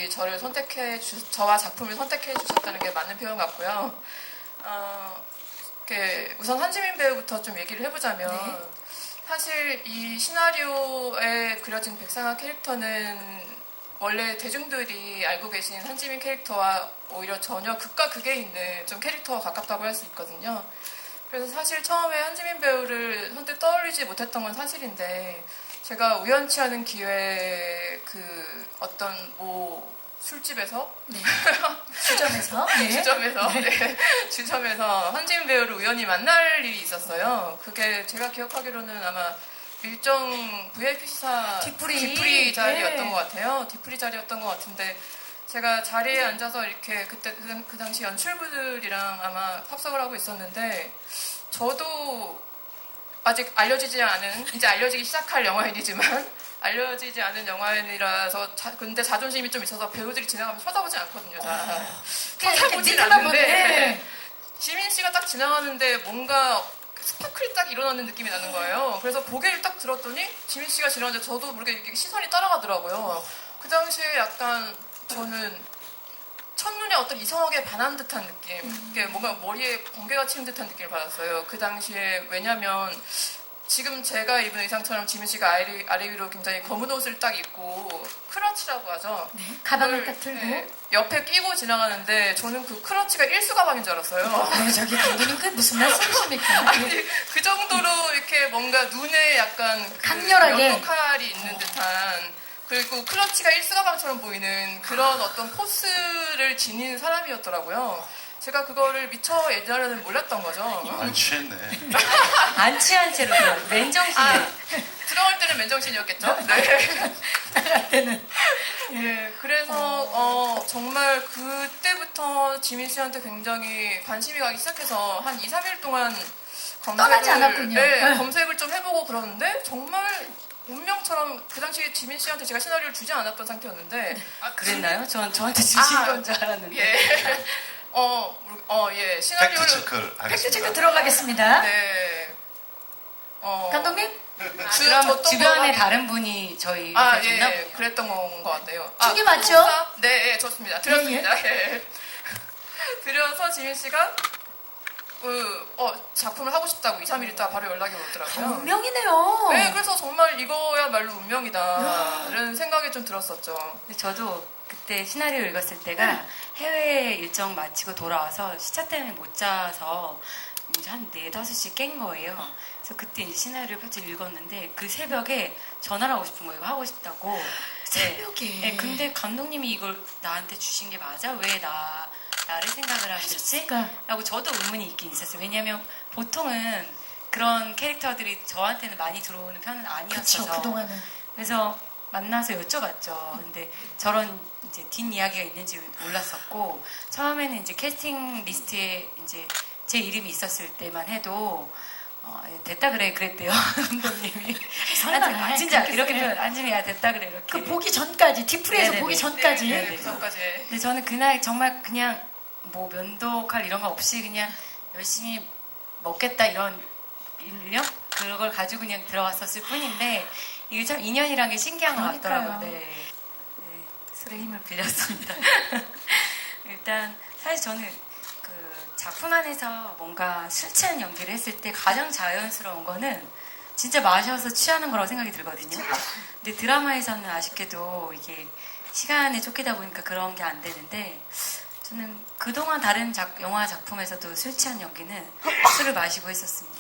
분들이 저와 작품을 선택해 주셨다는 게 맞는 표현 같고요. 우선 한지민 배우부터 좀 얘기를 해보자면 네. 사실 이 시나리오에 그려진 백상아 캐릭터는 원래 대중들이 알고 계신 한지민 캐릭터와 오히려 전혀 극과 극에 있는 좀 캐릭터와 가깝다고 할 수 있거든요. 그래서 사실 처음에 한지민 배우를 선뜻 떠올리지 못했던 건 사실인데 제가 우연치 않은 기회에 어떤 술집에서 네. 주점에서 네. 주점에서 한지민 배우를 우연히 만날 일이 있었어요. 그게 제가 기억하기로는 아마 일정 VIP 시사 뒤풀이 자리였던 네. 것 같아요. 뒤풀이 자리였던 것 같은데 제가 자리에 앉아서 이렇게 그때 그 당시 연출부들이랑 아마 합석을 하고 있었는데 저도 아직 이제 알려지기 시작할 영화인이지만 알려지지 않은 영화인이라서 근데 자존심이 좀 있어서 배우들이 지나가면 쳐다보지 않거든요. 쳐다보지 않는데 지민 씨가 딱 지나가는데 뭔가 스파클이 딱 일어나는 느낌이 나는 거예요. 그래서 고개를 딱 들었더니 지민 씨가 지나가는데 저도 모르게 이렇게 시선이 따라가더라고요. 그 당시에 약간 저는 첫눈에 어떤 이성하게 반한 듯한 느낌, 이게 뭔가 머리에 번개가 치는 듯한 느낌을 받았어요. 그 당시에 왜냐면 지금 제가 입은 의상처럼 지민 씨가 아래 위로 굉장히 검은 옷을 딱 입고 크러치라고 하죠. 네. 가방을 딱 들고 네, 옆에 끼고 지나가는데 저는 그 크러치가 일수 가방인 줄 알았어요. 저기 감독님 그게 무슨 말씀이십니까? 아니 그 정도로 이렇게 뭔가 눈에 약간 강렬하게 연도칼이 있는 듯한 그리고 클러치가 일수가방처럼 보이는 그런 어떤 포스를 지닌 사람이었더라고요. 제가 그거를 미처 예전에는 몰랐던 거죠. 안 취했네. 안 취한 채로 맨정신에 들어올 때는 맨정신이었겠죠? 네. 나갈 때는 네, 그래서 정말 그때부터 지민 씨한테 굉장히 관심이 가기 시작해서 한 2, 3일 동안 떠나지 않았군요. 네, 검색을 좀 해보고 그러는데 정말 운명처럼 그 당시에 지민 씨한테 제가 시나리오를 주지 않았던 상태였는데 그랬나요? 저한테 주신 건 줄 알았는데. 예. 예. 시나리오를 팩트 체크를 팩트 하겠습니다. 체크 들어가겠습니다. 네. 감독님 그럼 줬던 주변에 거 다른 분이 저희 아, 줬나 예, 보네요. 그랬던 건 것 같아요. 저기 맞죠? 네, 예, 좋습니다. 드렸습니다. 예. 드려서 지민 씨가 작품을 하고 싶다고 2, 3일 있다가 바로 연락이 오더라고요. 운명이네요. 네, 그래서 정말 이거야말로 운명이다. 이런 생각이 좀 들었었죠. 근데 저도 그때 시나리오 읽었을 때가 해외 일정 마치고 돌아와서 시차 때문에 못 자서 이제 한 4, 5시 깬 거예요. 그래서 그때 이제 시나리오 펼쳐 읽었는데 그 새벽에 전화를 하고 싶은 거예요. 하고 싶다고. 새벽에. 네, 근데 감독님이 이걸 나한테 주신 게 맞아? 왜 나를 생각을 하셨지? 그러니까. 라고 저도 의문이 있긴 있었어요. 왜냐면 보통은 그런 캐릭터들이 저한테는 많이 들어오는 편은 아니었어서. 그쵸, 그동안은. 그래서 만나서 여쭤봤죠. 근데 저런 이제 뒷이야기가 있는지 몰랐었고, 처음에는 이제 캐스팅 리스트에 이제 제 이름이 있었을 때만 해도, 됐다 그래, 그랬대요. 감독님이. 설마, 진짜 그렇게 이렇게 세. 표현, 안지미야, 됐다 그래, 이렇게. 그 보기 전까지 디프리에서 네네네. 보기 전까지 네네. 그 전까지. 근데 저는 그날 정말 그냥 뭐 면도칼 이런 거 없이 그냥 열심히 먹겠다 이런 일념? 그걸 가지고 그냥 들어갔었을 뿐인데 이게 참 인연이란 게 신기한 것 그러니까요. 같더라고요. 네. 술의 힘을 빌렸습니다. 일단 사실 저는 그 작품 안에서 뭔가 술 취한 연기를 했을 때 가장 자연스러운 거는 진짜 마셔서 취하는 거라고 생각이 들거든요. 근데 드라마에서는 아쉽게도 이게 시간에 쫓기다 보니까 그런 게 안 되는데 저는 그동안 다른 영화 작품에서도 술 취한 연기는 술을 마시고 했었습니다.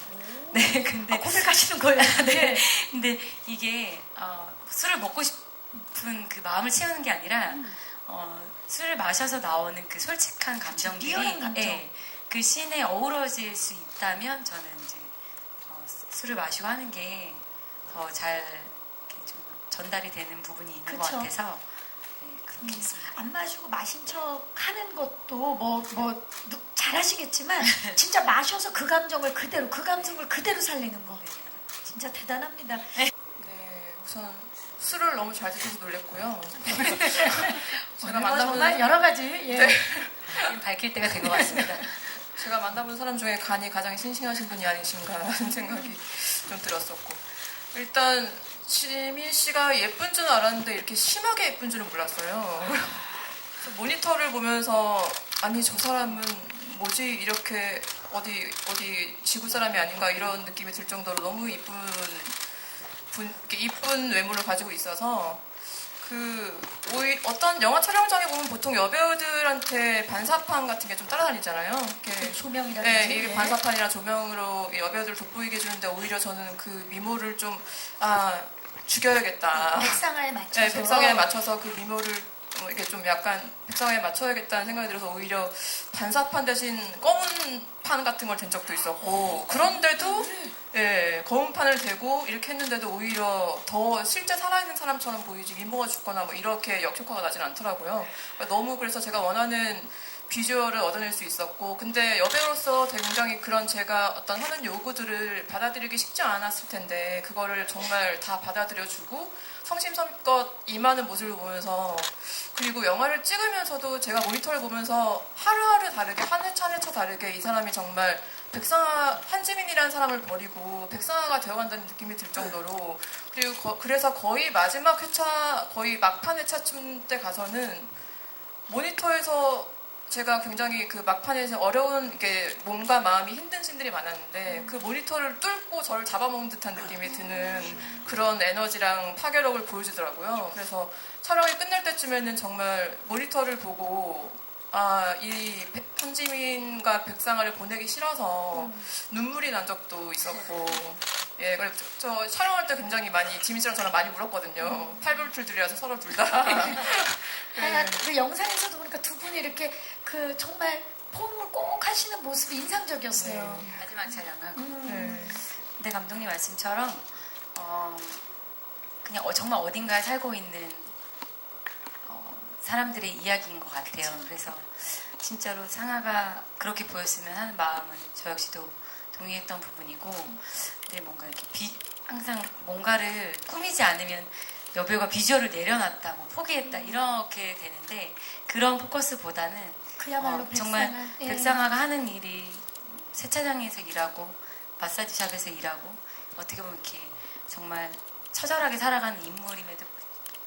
네, 근데 고백하시는 거예요. 네. 근데 이게 술을 먹고 싶은 그 마음을 채우는 게 아니라 술을 마셔서 나오는 그 솔직한 감정들이 리얼한 감정. 예, 그 씬에 어우러질 수 있다면 저는 이제 술을 마시고 하는 게 더 잘 좀 전달이 되는 부분이 있는 것 그쵸. 같아서 네, 그렇게 했습니다. 안 마시고 마신 척 하는 것도 잘하시겠지만 진짜 마셔서 그 감정을 그대로 그 감성을 그대로 살리는 거 진짜 대단합니다. 네, 우선 술을 너무 잘 드셔서 놀랬고요. 제가 오늘 정말 여러 가지 예. 밝힐 때가 된 것 같습니다. 제가 만나본 사람 중에 간이 가장 싱싱하신 분이 아니신가 하는 생각이 좀 들었었고 일단 지민 씨가 예쁜 줄은 알았는데 이렇게 심하게 예쁜 줄은 몰랐어요. 모니터를 보면서 아니 저 사람은 뭐지 이렇게 어디 지구 사람이 아닌가 이런 느낌이 들 정도로 너무 이쁜 외모를 가지고 있어서 어떤 영화 촬영장에 보면 보통 여배우들한테 반사판 같은 게 좀 따라다니잖아요. 이렇게 조명이라든지. 네, 이게 반사판이나 조명으로 여배우들을 돋보이게 해주는데 오히려 저는 그 미모를 좀 죽여야겠다. 백상화에 맞춰서. 네, 백상에 맞춰서 그 미모를 이렇게 좀 약간 백상에 맞춰야겠다는 생각이 들어서 오히려 반사판 대신 검은 판 같은 걸 댄 적도 있었고 그런데도 예, 검은 판을 대고 이렇게 했는데도 오히려 더 실제 살아있는 사람처럼 보이지 미모가 죽거나 뭐 이렇게 역효과가 나진 않더라고요. 너무 그래서 제가 원하는 비주얼을 얻어낼 수 있었고 근데 여배우로서 굉장히 그런 제가 어떤 하는 요구들을 받아들이기 쉽지 않았을 텐데 그거를 정말 다 받아들여주고 성심성의껏 임하는 모습을 보면서 그리고 영화를 찍으면서도 제가 모니터를 보면서 하루하루 다르게 한 회차 한 회차 다르게 이 사람이 정말 백상아 한지민이라는 사람을 버리고 백상아가 되어간다는 느낌이 들 정도로 그리고 그래서 거의 마지막 회차 거의 막판 회차쯤 때 가서는 모니터에서 제가 굉장히 그 막판에서 어려운 이게 몸과 마음이 힘든 씬들이 많았는데 그 모니터를 뚫고 저를 잡아먹는 듯한 느낌이 드는 그런 에너지랑 파괴력을 보여주더라고요. 그래서 촬영이 끝날 때쯤에는 정말 모니터를 보고 이 한지민과 백상아를 보내기 싫어서 눈물이 난 적도 있었고 예, 그래서 저 촬영할 때 굉장히 많이 지민 씨랑 저랑 많이 울었거든요. 팔불출들이라서 서로 둘 다. 그 영상에서도 보니까 두 분이 이렇게 그 정말 포옹을 꼭 하시는 모습이 인상적이었어요. 마지막 촬영하고. 네. 근데 감독님 말씀처럼 그냥 정말 어딘가에 살고 있는 사람들의 이야기인 것 같아요. 그래서 진짜로 상아가 그렇게 보였으면 하는 마음은 저 역시도 동의했던 부분이고, 근데 뭔가 이렇게 항상 뭔가를 꾸미지 않으면 여배우가 비주얼을 내려놨다, 뭐 포기했다 이렇게 되는데 그런 포커스보다는 그야말로 정말 백상아. 예. 백상아가 하는 일이 세차장에서 일하고 마사지샵에서 일하고 어떻게 보면 이렇게 정말 처절하게 살아가는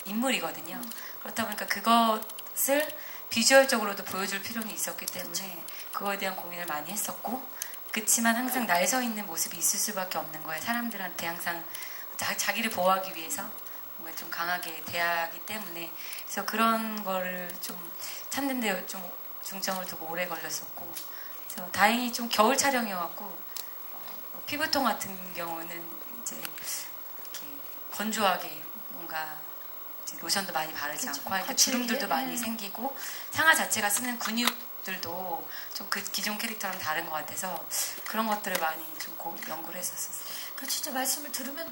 인물이거든요. 그렇다 보니까 그것을 비주얼적으로도 보여줄 필요는 있었기 때문에 그거에 대한 고민을 많이 했었고, 그치만 항상 날 서 있는 모습이 있을 수밖에 없는 거예요. 사람들한테 항상 자기를 보호하기 위해서 뭔가 좀 강하게 대하기 때문에. 그래서 그런 거를 좀 찾는데 좀 중점을 두고 오래 걸렸었고, 그래서 다행히 좀 겨울 촬영이어갖고 피부톤 같은 경우는 이제 이렇게 건조하게 뭔가 이제 로션도 많이 바르지 그쵸, 않고 하니까 거칠게. 주름들도 많이 생기고 상아 자체가 쓰는 근육들도 좀 그 기존 캐릭터랑 다른 것 같아서 그런 것들을 많이 좀 연구를 했었어요. 그 진짜 말씀을 들으면